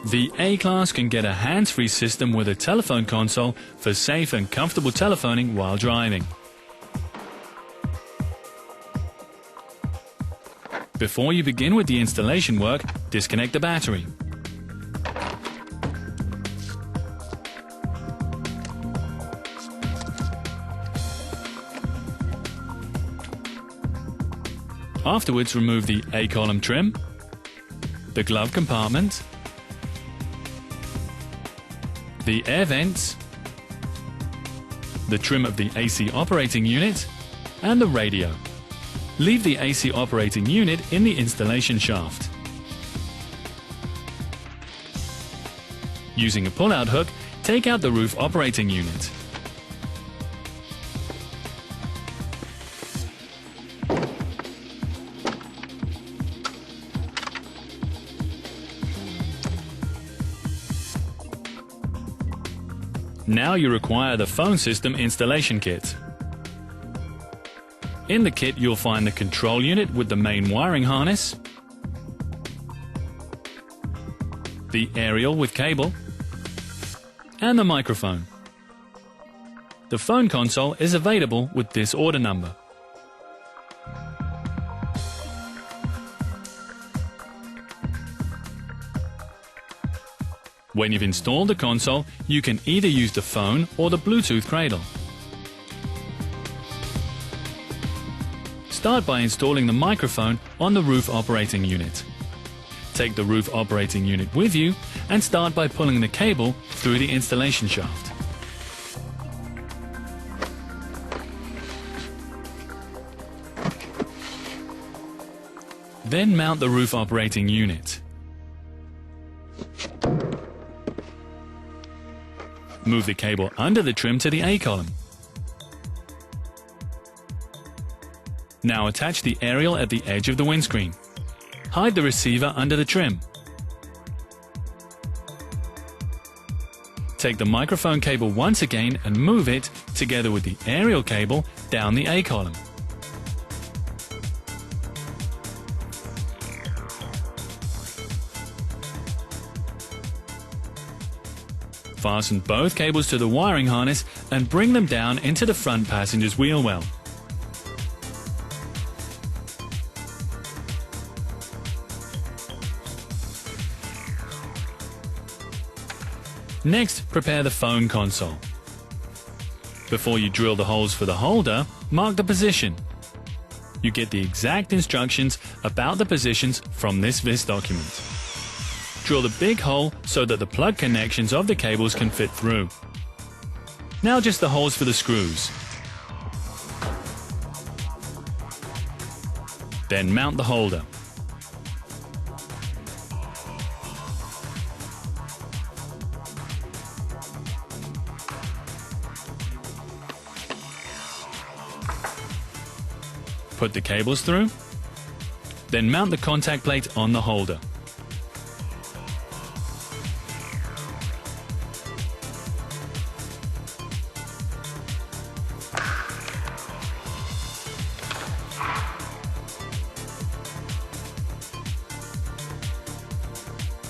The A-Class can get a hands-free system with a telephone console for safe and comfortable telephoning while driving. Before you begin with the installation work, disconnect the battery. Afterwards, remove the A-column trim, the glove compartment, the air vents, the trim of the AC operating unit, and the radio. Leave the AC operating unit in the installation shaft. Using a pull-out hook, take out the roof operating unit. Now you require the phone system installation kit. In the kit you'll find the control unit with the main wiring harness, the aerial with cable, and the microphone. The phone console is available with this order number. When you've installed the console, you can either use the phone or the Bluetooth cradle. Start by installing the microphone on the roof operating unit. Take the roof operating unit with you and start by pulling the cable through the installation shaft. Then mount the roof operating unit. Move the cable under the trim to the A-column. Now attach the aerial at the edge of the windscreen. Hide the receiver under the trim. Take the microphone cable once again and move it, together with the aerial cable, down the A-column. Fasten both cables to the wiring harness and bring them down into the front passenger's wheel well. Next, prepare the phone console. Before you drill the holes for the holder, mark the position. You get the exact instructions about the positions from this VIS document. Drill the big hole so that the plug connections of the cables can fit through. Now just the holes for the screws. Then mount the holder. Put the cables through. Then mount the contact plate on the holder.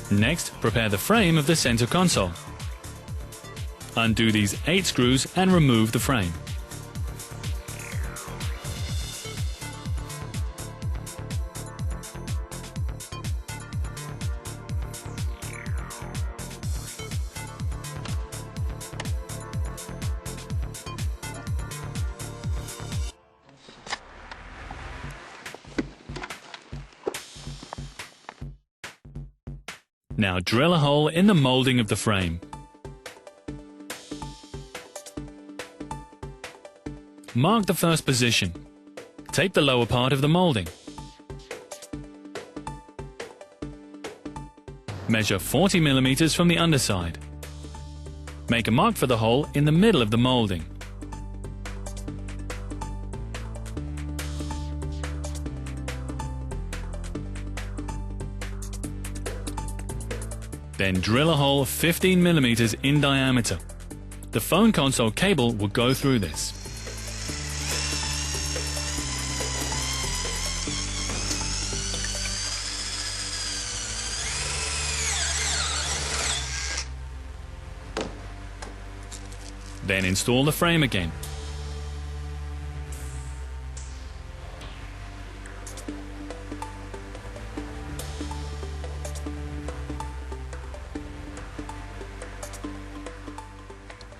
Next, prepare the frame of the center console. Undo these 8 screws and remove the frame. Now drill a hole in the molding of the frame. Mark the first position. Take the lower part of the molding. Measure 40 mm from the underside. Make a mark for the hole in the middle of the molding. Then drill a hole 15 mm in diameter. The phone console cable will go through this. Then install the frame again.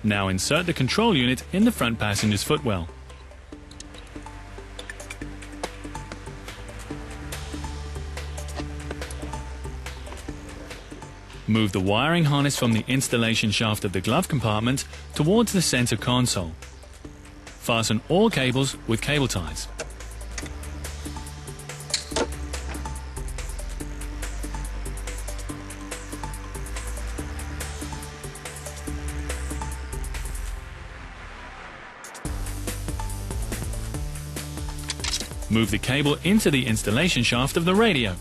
Now insert the control unit in the front passenger's footwell. Move the wiring harness from the installation shaft of the glove compartment towards the center console. Fasten all cables with cable ties. Move the cable into the installation shaft of the radio.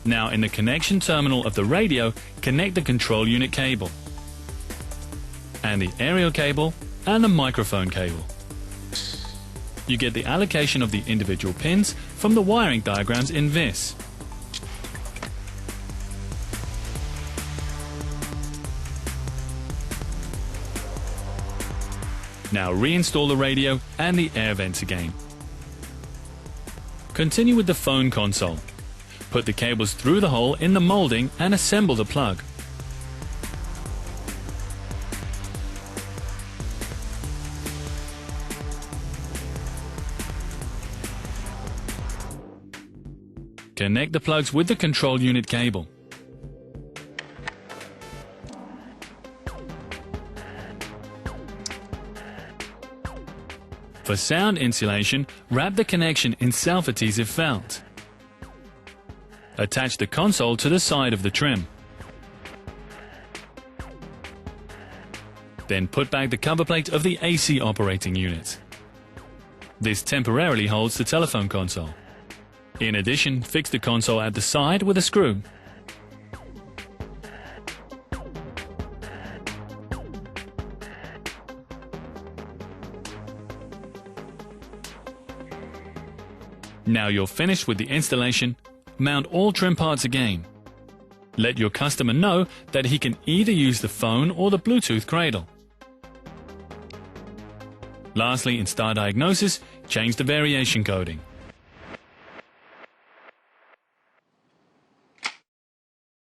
Now in the connection terminal of the radio, connect the control unit cable, and the aerial cable, and the microphone cable. You get the allocation of the individual pins from the wiring diagrams in this. Now reinstall the radio and the air vents again. Continue with the phone console. Put the cables through the hole in the molding and assemble the plug. Connect the plugs with the control unit cable. For sound insulation, wrap the connection in self-adhesive felt. Attach the console to the side of the trim. Then put back the cover plate of the AC operating unit. This temporarily holds the telephone console. In addition, fix the console at the side with a screw. Now you're finished with the installation. Mount all trim parts again. Let your customer know that he can either use the phone or the Bluetooth cradle. Lastly, in Star Diagnosis, change the variation coding.